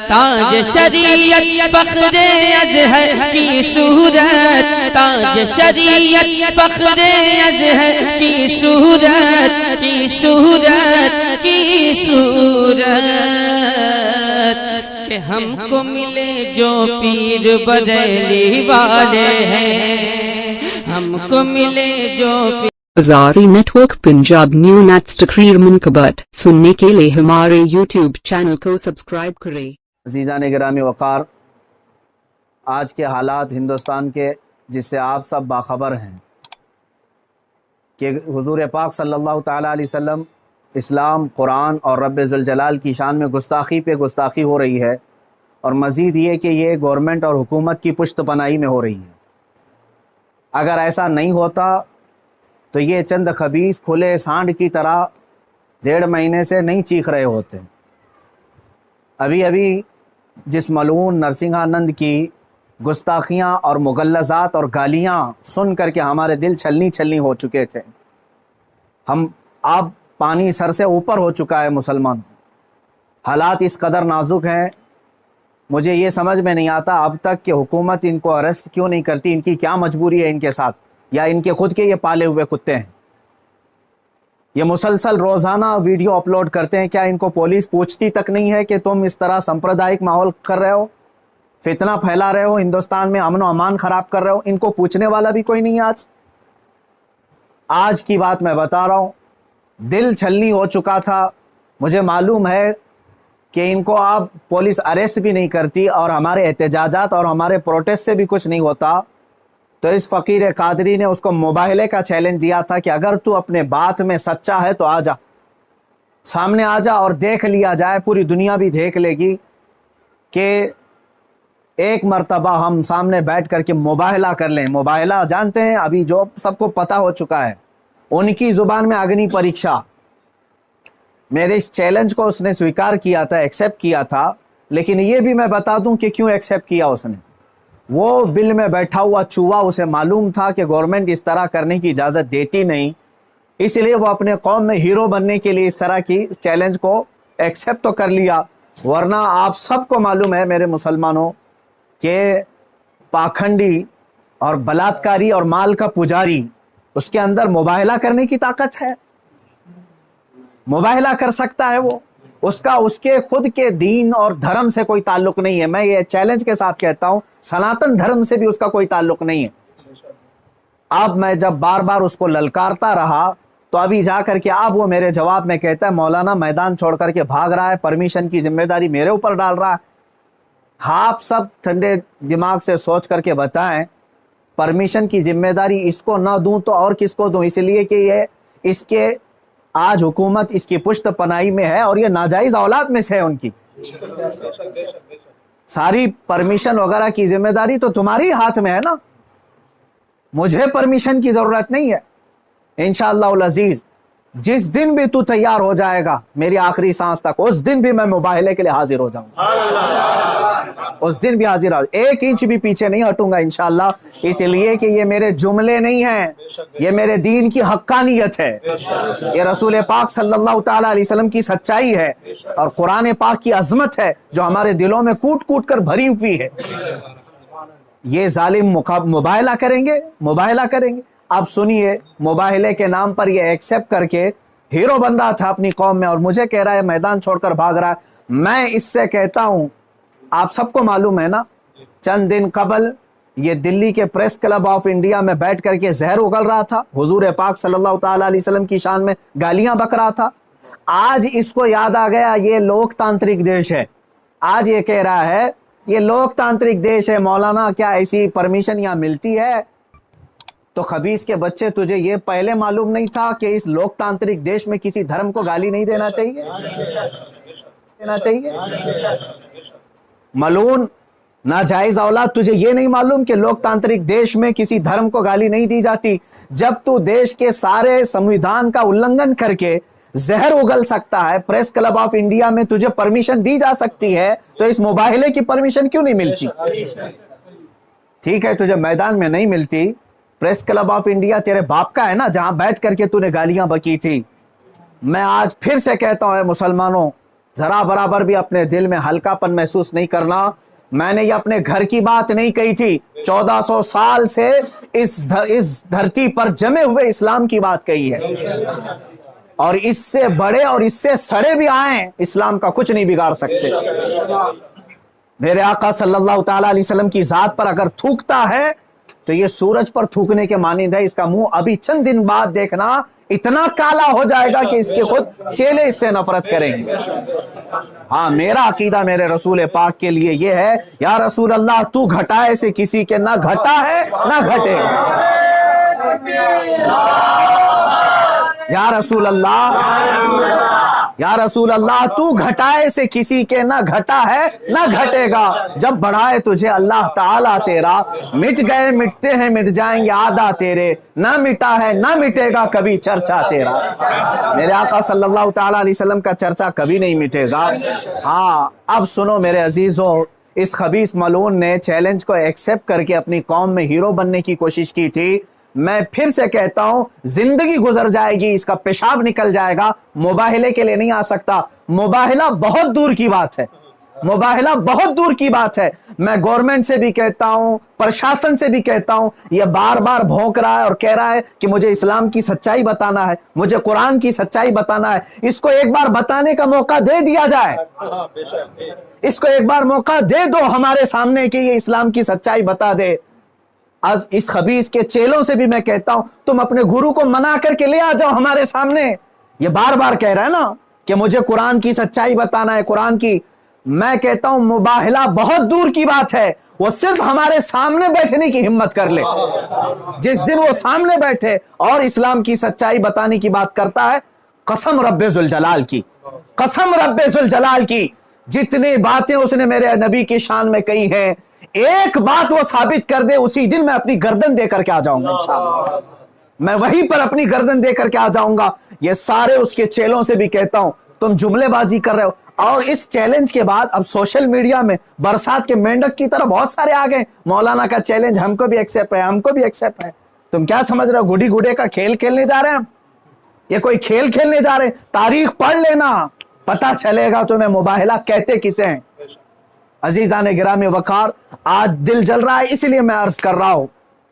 ताज शरीयत फख्रे अज़हर की सूरत, ताज शरीयत फख्रे अज़हर की सूरत, की सूरत, की सूरत कि हमको मिले जो पीर बरेली वाले हैं, हमको मिले जो Azari Network Punjab New Nats तकरीर मुनकबत सुनने के लिए हमारे YouTube चैनल को सब्सक्राइब करें। अज़ीज़ान गिरामी वक़ार, आज के हालात हिंदुस्तान के जिससे आप सब बाखबर हैं कि हुज़ूर पाक सल्लल्लाहु ताला अलैहि वसल्लम, इस्लाम, कुरान और रब्ब ज़ुल जलाल की शान में गुस्ताखी पे गुस्ताखी हो रही है और मज़ीद ये कि ये गवर्नमेंट और हुकूमत की पुश्त पनाही में हो रही है। अगर ऐसा नहीं होता तो ये चंद खबीस खुले सांड की तरह 1.5 महीने से नहीं चीख रहे होते। अभी अभी जिस मलून नरसिंहानंद की गुस्ताखियाँ और मुगल्लज़ात और गालियाँ सुन करके हमारे दिल छलनी छलनी हो चुके थे। हम अब पानी सर से ऊपर हो चुका है मुसलमान। हालात इस कदर नाजुक हैं, मुझे ये समझ में नहीं आता अब तक कि हुकूमत इनको अरेस्ट क्यों नहीं करती। इनकी क्या मजबूरी है इनके साथ, या इनके खुद के ये पाले हुए कुत्ते हैं। ये मुसलसल रोज़ाना वीडियो अपलोड करते हैं। क्या इनको पुलिस पूछती तक नहीं है कि तुम इस तरह सांप्रदायिक माहौल कर रहे हो, फितना फैला रहे हो, हिंदुस्तान में अमन व अमान ख़राब कर रहे हो? इनको पूछने वाला भी कोई नहीं है। आज की बात मैं बता रहा हूँ, दिल छलनी हो चुका था। मुझे मालूम है कि इनको अब पुलिस अरेस्ट भी नहीं करती और हमारे एहतजाजात और हमारे प्रोटेस्ट से भी कुछ नहीं होता। तो इस फ़कीर कादरी ने उसको मुबाहले का चैलेंज दिया था कि अगर तू अपने बात में सच्चा है तो आ जा, सामने आ जा और देख लिया जाए, पूरी दुनिया भी देख लेगी कि एक मर्तबा हम सामने बैठ कर के मुबाहला कर लें। मुबाहला जानते हैं, अभी जो सबको पता हो चुका है, उनकी ज़ुबान में अग्नि परीक्षा। मेरे इस चैलेंज को उसने स्वीकार किया था, एक्सेप्ट किया था। लेकिन ये भी मैं बता दूं कि क्यों एक्सेप्ट किया उसने। वो बिल में बैठा हुआ चूहा, उसे मालूम था कि गवर्नमेंट इस तरह करने की इजाज़त देती नहीं, इसलिए वो अपने कौम में हीरो बनने के लिए इस तरह की चैलेंज को एक्सेप्ट तो कर लिया। वरना आप सबको मालूम है मेरे मुसलमानों कि पाखंडी और बलात्कारी और माल का पुजारी, उसके अंदर मुबाहला करने की ताकत है। मुबाहला कर सकता है वो, उसका उसके खुद के दीन और धर्म से कोई ताल्लुक नहीं है। मैं ये चैलेंज के साथ कहता हूं, सनातन धर्म से भी उसका कोई ताल्लुक नहीं है। अब मैं जब बार बार उसको ललकारता रहा तो अभी जा करके अब वो मेरे जवाब में कहता है, मौलाना मैदान छोड़ करके भाग रहा है, परमिशन की जिम्मेदारी मेरे ऊपर डाल रहा है। आप सब ठंडे दिमाग से सोच करके बताएं, परमिशन की जिम्मेदारी इसको ना दूं तो और किसको दूं? इसलिए कि ये इसके आज हुकूमत इसकी पुश्त पनाही में है और ये नाजायज़ औलाद में से है उनकी। सारी परमिशन वगैरह की जिम्मेदारी तो तुम्हारी हाथ में है ना। मुझे परमिशन की जरूरत नहीं है। इंशाअल्लाह अज़ीज़, जिस दिन भी तू तैयार हो जाएगा मेरी आखिरी सांस तक, उस दिन भी मैं मुबाहले के लिए हाजिर हो जाऊंगा। उस दिन भी हाजिर हो, 1 इंच भी पीछे नहीं हटूंगा इंशाअल्लाह। इसलिए कि ये मेरे जुमले नहीं हैं, ये मेरे दीन की हक्कानियत है, ये रसूल पाक सल्लल्लाहु ताला अलैहि वसल्लम की सच्चाई है और कुरान पाक की अजमत है जो हमारे दिलों में कूट कूट कर भरी हुई है। ये जालिम मुबाहला करेंगे, मुबाहला करेंगे। अब सुनिए, मुबाहले के नाम पर ये एक्सेप्ट करके हीरो बन रहा था अपनी कौम में और मुझे कह रहा है मैदान छोड़कर भाग रहा है। मैं इससे कहता हूं, आप सबको मालूम है ना, चंद दिन कबल ये दिल्ली के प्रेस क्लब ऑफ इंडिया में बैठ करके जहर उगल रहा था, हुजूर पाक सल्लल्लाहु ताला अलैहि वसल्लम की शान में गालियां बक रहा था। आज इसको याद आ गया ये लोकतांत्रिक देश है। आज ये कह रहा है ये लोकतांत्रिक देश है, मौलाना क्या ऐसी परमिशन यहाँ मिलती है? तो खबीस के बच्चे, तुझे ये पहले मालूम नहीं था कि इस लोकतांत्रिक देश में किसी धर्म को गाली नहीं देना चाहिए? देना चाहिए? मलून नाजायज औलाद, तुझे ये नहीं मालूम कि लोकतांत्रिक देश में किसी धर्म को गाली नहीं दी जाती? जब तू देश के सारे संविधान का उल्लंघन करके जहर उगल सकता है, प्रेस क्लब ऑफ इंडिया में तुझे परमिशन दी जा सकती है, तो इस मुबाहले की परमिशन क्यों नहीं मिलती? ठीक है, तुझे मैदान में नहीं मिलती, प्रेस क्लब ऑफ इंडिया तेरे बाप का है ना, जहां बैठ करके तूने गालियां बकी थी। मैं आज फिर से कहता हूं मुसलमानों जरा बराबर भी अपने दिल में हल्कापन महसूस नहीं करना। मैंने ये अपने घर की बात नहीं कही थी, 1400 साल से इस धरती पर जमे हुए इस्लाम की बात कही है। और इससे बड़े और इससे सड़े भी आए, इस्लाम का कुछ नहीं बिगाड़ सकते। मेरे आका सल्लल्लाहु ताला अलैहि वसल्लम की जात पर अगर थूकता है तो ये सूरज पर थूकने के मानिंद है। इसका मुंह अभी चंद दिन बाद देखना इतना काला हो जाएगा कि इसके खुद चेले इससे नफरत करेंगे। हाँ, मेरा अकीदा मेरे रसूल पाक के लिए ये है, या रसूल अल्लाह तू घटाए से किसी के ना घटा है ना घटे। या रसूल अल्लाह, या रसूल अल्लाह तू घटाए से किसी के ना घटा है ना घटेगा। जब बढ़ाए तुझे अल्लाह ताला तेरा, मिट गए मिटते हैं मिट जाएंगे आदा तेरे, ना मिटा है ना मिटेगा कभी चर्चा तेरा। मेरे आका सल्लल्लाहु ताला अलैहि वसल्लम का चर्चा कभी नहीं मिटेगा। हाँ, अब सुनो मेरे अजीजों, इस खबीस मलून ने चैलेंज को एक्सेप्ट करके अपनी कौम में हीरो बनने की कोशिश की थी। मैं फिर से कहता हूं, जिंदगी गुजर जाएगी, इसका पेशाब निकल जाएगा, मुबाहिले के लिए नहीं आ सकता। मुबाहिला बहुत दूर की बात है, मुबाहिला बहुत दूर की बात है। मैं गवर्नमेंट से भी कहता हूं, प्रशासन से भी कहता हूं, यह बार बार भौंक रहा है और कह रहा है कि मुझे इस्लाम की सच्चाई बताना है, मुझे कुरान की सच्चाई बताना है। इसको एक बार बताने का मौका दे दिया जाए, इसको एक बार मौका दे दो हमारे सामने कि ये इस्लाम की सच्चाई बता दे। आज इस खबीस के चेलों से भी मैं कहता हूं, तुम अपने गुरु को मना करके ले आ जाओ हमारे सामने। ये बार बार कह रहा है ना कि मुझे कुरान की सच्चाई बताना है, कुरान की। मैं कहता हूं मुबाहिला बहुत दूर की बात है, वो सिर्फ हमारे सामने बैठने की हिम्मत कर ले। जिस दिन वो सामने बैठे और इस्लाम की सच्चाई बताने की बात करता है, कसम रब्बे जुल जलाल की, कसम रब्बे जुल जलाल की, जितनी बातें उसने मेरे नबी की शान में कही हैं, एक बात वो साबित कर दे, उसी दिन मैं अपनी गर्दन देकर के आ जाऊंगा इंशाअल्लाह। मैं वहीं पर अपनी गर्दन देकर के आ जाऊंगा। ये सारे उसके चेलों से भी कहता हूं, तुम जुमलेबाजी कर रहे हो। और इस चैलेंज के बाद अब सोशल मीडिया में बरसात के मेंढक की तरह बहुत सारे आ गए, मौलाना का चैलेंज हमको भी एक्सेप्ट है, हमको भी एक्सेप्ट है। तुम क्या समझ रहे हो, गुडी गुडे का खेल खेलने जा रहे हैं? ये कोई खेल खेलने जा रहे हैं? तारीख पढ़ लेना, पता चलेगा तुम्हें मुबाहिला कहते किसे हैं। अजीजान गिरामी वकार, आज दिल जल रहा है इसलिए मैं अर्ज कर रहा हूं,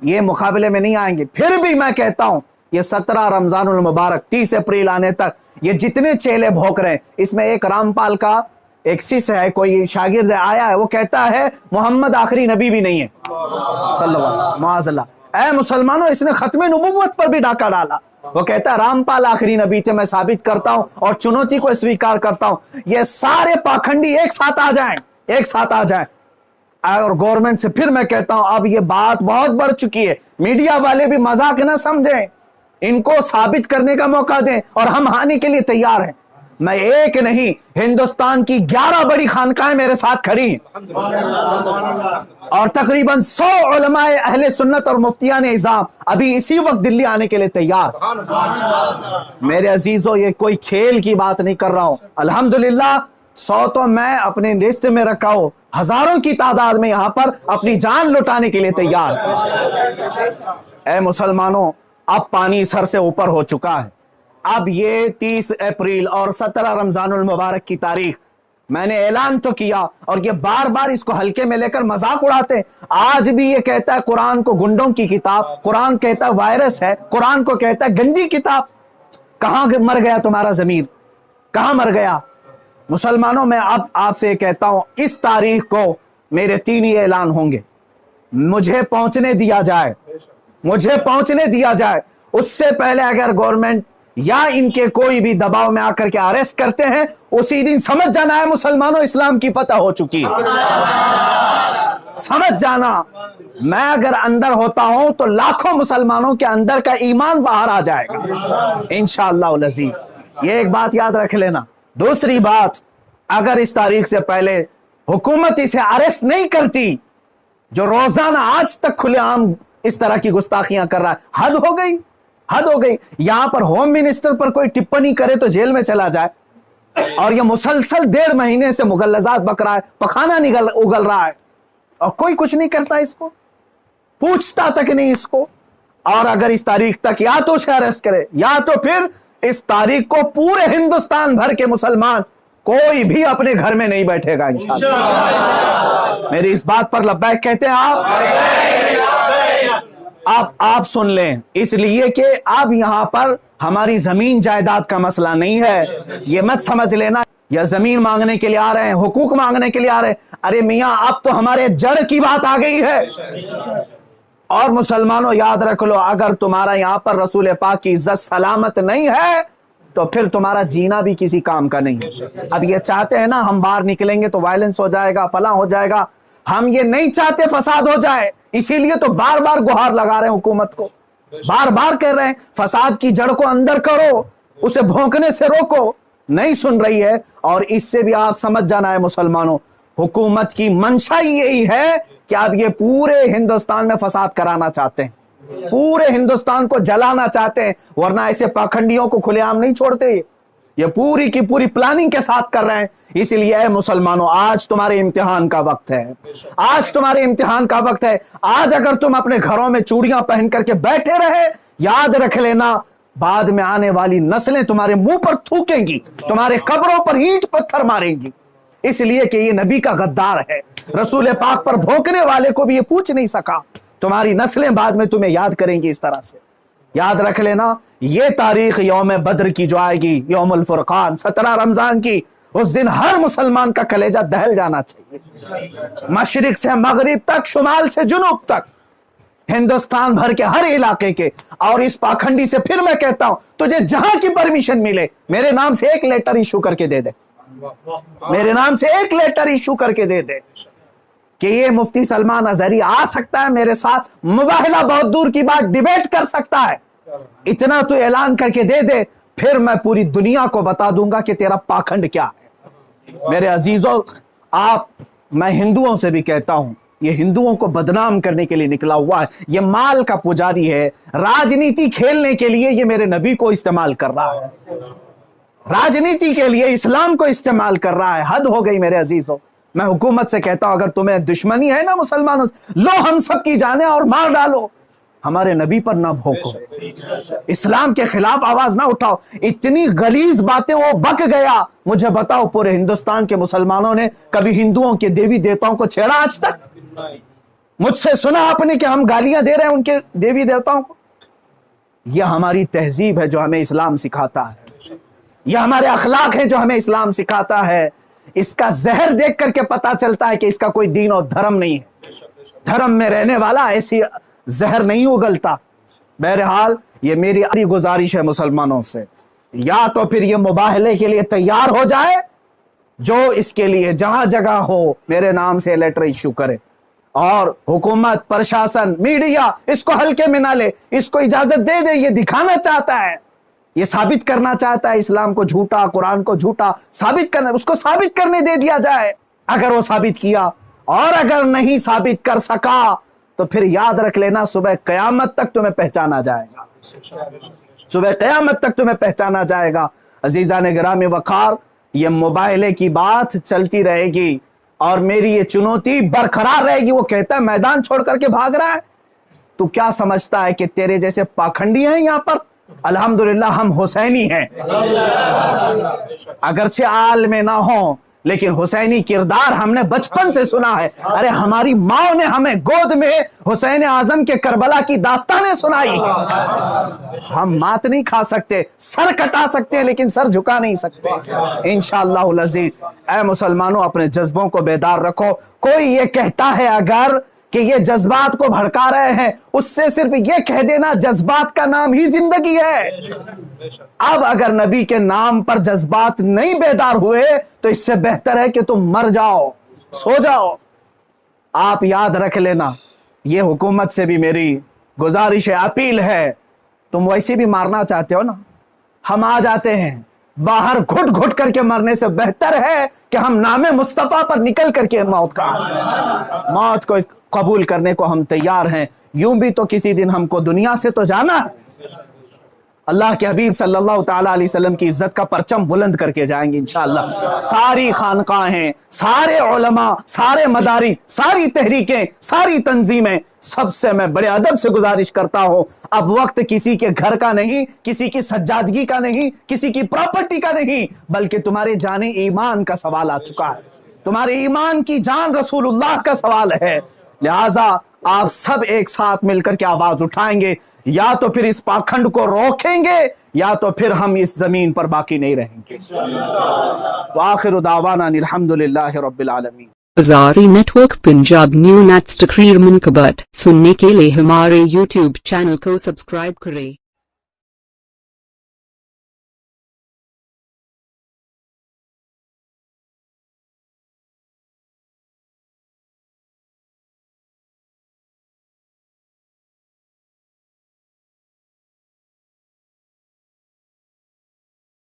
ये मुकाबले में नहीं आएंगे। फिर भी मैं कहता हूं, ये 17 रमजानुल मुबारक 30 अप्रैल आने तक ये जितने चेले भौंक रहे हैं, इसमें एक रामपाल का एक शिष्य है, कोई शागिर्द आया है, वो कहता है मोहम्मद आखिरी नबी भी नहीं है सल्लल्लाहु अलैहि वसल्लम। माअज़ल्लाह। ऐ मुसलमानों, इसने खत्मे नबुव्वत पर भी डाका डाला। वो कहता है रामपाल आखिरी नबी थे, मैं साबित करता हूं और चुनौती को स्वीकार करता हूं। ये सारे पाखंडी एक साथ आ जाएं, एक साथ आ जाएं। और गवर्नमेंट से फिर मैं कहता हूं, अब ये बात बहुत बढ़ चुकी है, मीडिया वाले भी मजाक ना समझें, इनको साबित करने का मौका दें और हम हानि के लिए तैयार हैं। मैं एक नहीं, हिंदुस्तान की 11 बड़ी खानकाएं मेरे साथ खड़ी हैं और तकरीबन 100 उलमाए अहले सुन्नत और मुफ्तियान इज़ाम अभी इसी वक्त दिल्ली आने के लिए तैयार। मेरे अजीजों, ये कोई खेल की बात नहीं कर रहा हूं। अल्हम्दुलिल्लाह 100 तो मैं अपने लिस्ट में रखा हूं, हजारों की तादाद में यहां पर अपनी जान लुटाने के लिए तैयार। ऐ मुसलमानों, अब पानी सर से ऊपर हो चुका है। अब ये 30 अप्रैल और 17 रमजानुल मुबारक की तारीख मैंने ऐलान तो किया, और ये बार बार इसको हल्के में लेकर मजाक उड़ाते। आज भी ये कहता है कुरान को गुंडों की किताब, कुरान कहता है वायरस है, कुरान को कहता है गंदी किताब। कहां मर गया तुम्हारा जमीर, कहां मर गया? मुसलमानों, मैं अब आपसे कहता हूं, इस तारीख को मेरे 3 ही ऐलान होंगे, मुझे पहुंचने दिया जाए, मुझे पहुंचने दिया जाए। उससे पहले अगर गवर्नमेंट या इनके कोई भी दबाव में आकर के अरेस्ट करते हैं, उसी दिन समझ जाना है मुसलमानों, इस्लाम की फतह हो चुकी है। समझ जाना, मैं अगर अंदर होता हूं तो लाखों मुसलमानों के अंदर का ईमान बाहर आ जाएगा इंशाअल्लाह अज़ीज़। ये एक बात याद रख लेना। दूसरी बात, अगर इस तारीख से पहले हुकूमत इसे अरेस्ट नहीं करती, जो रोजाना आज तक खुलेआम इस तरह की गुस्ताखियां कर रहा है, हद हो गई, हद हो गई। यहां पर होम मिनिस्टर पर कोई टिप्पणी करे तो जेल में चला जाए, और यह मुसलसल 1.5 महीने से मुगल्लजात बक रहा है, पखाना उगल रहा है, और कोई कुछ नहीं करता, इसको पूछता तक नहीं इसको। और अगर इस तारीख तक या तो उसे अरेस्ट करे, या तो फिर इस तारीख को पूरे हिंदुस्तान भर के मुसलमान कोई भी अपने घर में नहीं बैठेगा इंशाअल्लाह। मेरी इस बात पर लब्बैक कहते हैं आप सुन लें, इसलिए कि अब यहां पर हमारी जमीन जायदाद का मसला नहीं है। ये मत समझ लेना या जमीन मांगने के लिए आ रहे हैं, हुकूक मांगने के लिए आ रहे हैं। अरे मियां, अब तो हमारे जड़ की बात आ गई है। और मुसलमानों याद रख लो, अगर तुम्हारा यहां पर रसूल पाक की इज्जत सलामत नहीं है तो फिर तुम्हारा जीना भी किसी काम का नहीं है। अब ये चाहते हैं ना हम बाहर निकलेंगे तो वायलेंस हो जाएगा, फला हो जाएगा। हम ये नहीं चाहते फसाद हो जाए, इसीलिए तो बार बार गुहार लगा रहे हैं हुकूमत को, बार बार कह रहे हैं फसाद की जड़ को अंदर करो, उसे भौंकने से रोको। नहीं सुन रही है। और इससे भी आप समझ जाना है मुसलमानों, हुकूमत की मंशा यही है कि आप ये पूरे हिंदुस्तान में फसाद कराना चाहते हैं, पूरे हिंदुस्तान को जलाना चाहते हैं, वरना ऐसे पाखंडियों को खुलेआम नहीं छोड़ते। ये पूरी की पूरी प्लानिंग के साथ कर रहे हैं। इसलिए मुसलमानों, आज तुम्हारे इम्तिहान का वक्त है, आज तुम्हारे इम्तिहान का वक्त है। आज अगर तुम अपने घरों में चूड़ियां पहन करके बैठे रहे, याद रख लेना बाद में आने वाली नस्लें तुम्हारे मुंह पर थूकेंगी, तुम्हारे कब्रों पर ईंट पत्थर मारेंगी। इसलिए कि ये नबी का गद्दार है, रसूल पाक पर भोंकने वाले को भी ये पूछ नहीं सका। तुम्हारी नस्लें बाद में तुम्हें याद करेंगी इस तरह से। याद रख लेना, ये तारीख यौम बद्र की जो आएगी, यौमुल फुरकान 17 रमजान की, उस दिन हर मुसलमान का कलेजा दहल जाना चाहिए। मशरिक से मगरिब तक, शुमाल से जुनूब तक, हिंदुस्तान भर के हर इलाके के। और इस पाखंडी से फिर मैं कहता हूं, तुझे जहां की परमिशन मिले मेरे नाम से एक लेटर इशू करके दे दे, मेरे नाम से एक लेटर इशू करके दे दे कि ये मुफ्ती सलमान अजहरी आ सकता है मेरे साथ, मुबाहिला बहुत दूर की बात, डिबेट कर सकता है। इतना तो ऐलान करके दे दे, फिर मैं पूरी दुनिया को बता दूंगा कि तेरा पाखंड क्या है। मेरे अजीजों, मैं हिंदुओं से भी कहता हूं, ये हिंदुओं को बदनाम करने के लिए निकला हुआ है, ये माल का पुजारी है, राजनीति खेलने के लिए ये मेरे नबी को इस्तेमाल कर रहा है, राजनीति के लिए इस्लाम को इस्तेमाल कर रहा है। हद हो गई मेरे अजीजों। मैं हुकूमत से कहता हूं, अगर तुम्हें दुश्मनी है ना मुसलमानों से, लो हम सब की जाने और मार डालो, हमारे नबी पर ना भोंको, इस्लाम के खिलाफ आवाज ना उठाओ। इतनी गलीज बातें वो बक गया। मुझे बताओ, पूरे हिंदुस्तान के मुसलमानों ने कभी हिंदुओं के देवी देवताओं को छेड़ा आज तक? मुझसे सुना आपने कि हम गालियां दे रहे हैं उनके देवी देवताओं को? यह हमारी तहजीब है जो हमें इस्लाम सिखाता है, यह हमारे अखलाक है जो हमें इस्लाम सिखाता है। इसका जहर देख करके पता चलता है कि इसका कोई दीन और धर्म नहीं है। धर्म में रहने वाला ऐसी जहर नहीं उगलता। बहरहाल, ये मेरी गुजारिश है मुसलमानों से, या तो फिर ये मुबाहले के लिए तैयार हो जाए, जो इसके लिए जहां जगह हो मेरे नाम से लेटर इशू करे, और हुकूमत, प्रशासन, मीडिया इसको हल्के में ना ले, इसको इजाजत दे दे। ये दिखाना चाहता है, ये साबित करना चाहता है इस्लाम को झूठा, कुरान को झूठा साबित करना, उसको साबित करने दे दिया जाए। अगर वो साबित किया, और अगर नहीं साबित कर सका तो फिर याद रख लेना, सुबह कयामत तक तुम्हें पहचाना जाएगा, सुबह कयामत तक तुम्हें पहचाना जाएगा। अजीजान गिरामी वकार, ये मुबाहले की बात चलती रहेगी और मेरी ये चुनौती बरकरार रहेगी। वो कहता है मैदान छोड़ करके भाग रहा है, तू क्या समझता है कि तेरे जैसे पाखंडी हैं यहां पर? अल्हम्दुलिल्लाह हम हुसैनी हैं, अगरचे आल में ना हो, लेकिन हुसैनी किरदार हमने बचपन से सुना है। अरे हमारी माँ ने हमें गोद में हुसैन आजम के करबला की दास्तानें सुनाई। हम मात नहीं खा सकते, सर कटा सकते हैं लेकिन सर झुका नहीं सकते इंशाअल्लाह अज़ीज। ऐ मुसलमानों, अपने जज्बों को बेदार रखो। कोई ये कहता है अगर कि ये जज्बात को भड़का रहे हैं, उससे सिर्फ ये कह देना जज्बात का नाम ही जिंदगी है। अब अगर नबी के नाम पर जज्बात नहीं बेदार हुए तो इससे बेहतर है कि तुम मर जाओ, सो जाओ। आप याद रख लेना, ये हुकूमत से भी मेरी गुजारिश है, अपील है, तुम वैसे भी मारना चाहते हो ना, हम आ जाते हैं। बाहर घुट घुट करके मरने से बेहतर है कि हम नामे मुस्तफा पर निकल करके मौत को कबूल करने को हम तैयार हैं। यूं भी तो किसी दिन हमको दुनिया से तो जाना है, अल्लाह के हबीब सल्लल्लाहु ताला अलैहि वसल्लम की इज्जत का परचम बुलंद करके जाएंगे इंशाअल्लाह। सारी खानकाहें, सारे उलमा, सारे मदारी, सारी तहरीकें, सारी तंजीमें, सबसे मैं बड़े अदब से गुजारिश करता हूं, अब वक्त किसी के घर का नहीं, किसी की सज्जादगी का नहीं, किसी की प्रॉपर्टी का नहीं, बल्कि तुम्हारे जाने ईमान का सवाल आ चुका है। तुम्हारे ईमान की जान रसूलुल्लाह का सवाल है। लिहाजा आप सब एक साथ मिलकर के आवाज उठाएंगे, या तो फिर इस पाखंड को रोकेंगे या तो फिर हम इस जमीन पर बाकी नहीं रहेंगे। तो आखिर दावाना अल्हम्दुलिल्लाहि रब्बिल आलमीन। Azari Network Punjab New Nats तकरीर मुनकबत सुनने के लिए हमारे YouTube चैनल को सब्सक्राइब करें।